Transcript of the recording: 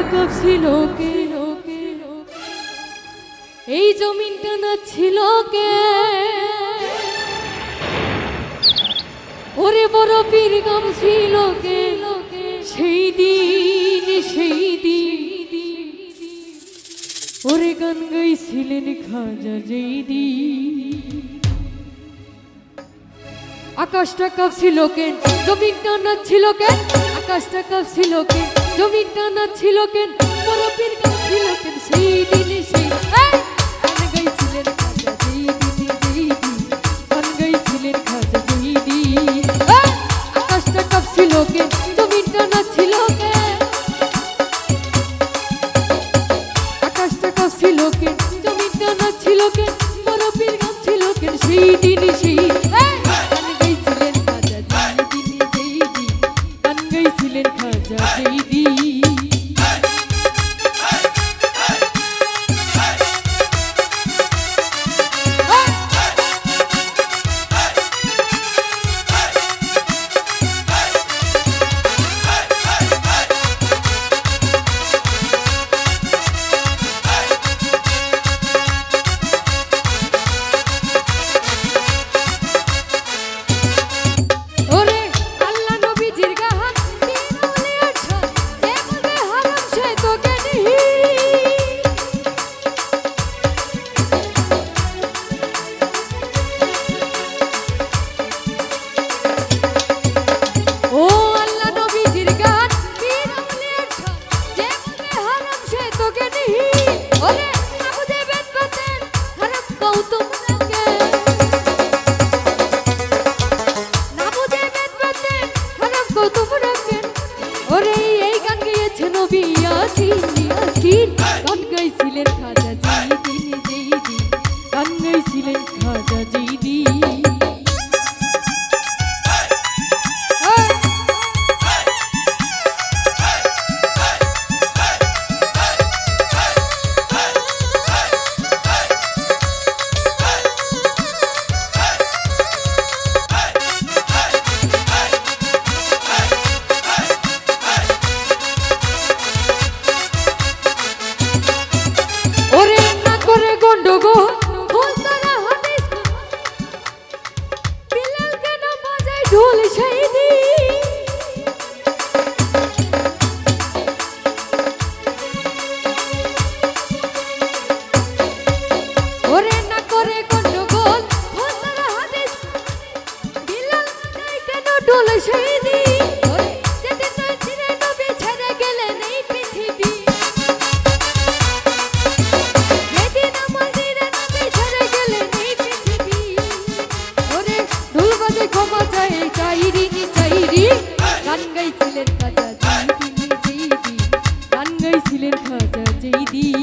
কব ছিল কে এই জমিনটা না ছিল কে ওরে বড় পীর গাম ছিল কে সেই দিন ওরে গান গাইছিলেন খাজা যেই দিন আকাশটা কাঁপছিল কেন জমিনটা নাচছিল কেন আকাশটা কাঁপছিল কেন জমিনটা নাচছিল কেন বড় পীর গাইছিল কেন সেই দিনে সেই গান গাইছিলেন খাজা যেই দিন গান গাইছিলেন খাজা যেই দিন আকাশটা কাঁপছিল কেন জমিনটা নাচছিল কেন আকাশটা কাঁপছিল কেন জমিনটা নাচছিল কেন বড় পীর গাইছিল কেন সেই দিনে সেই গান গাইছিলেন খাজা যেই দিন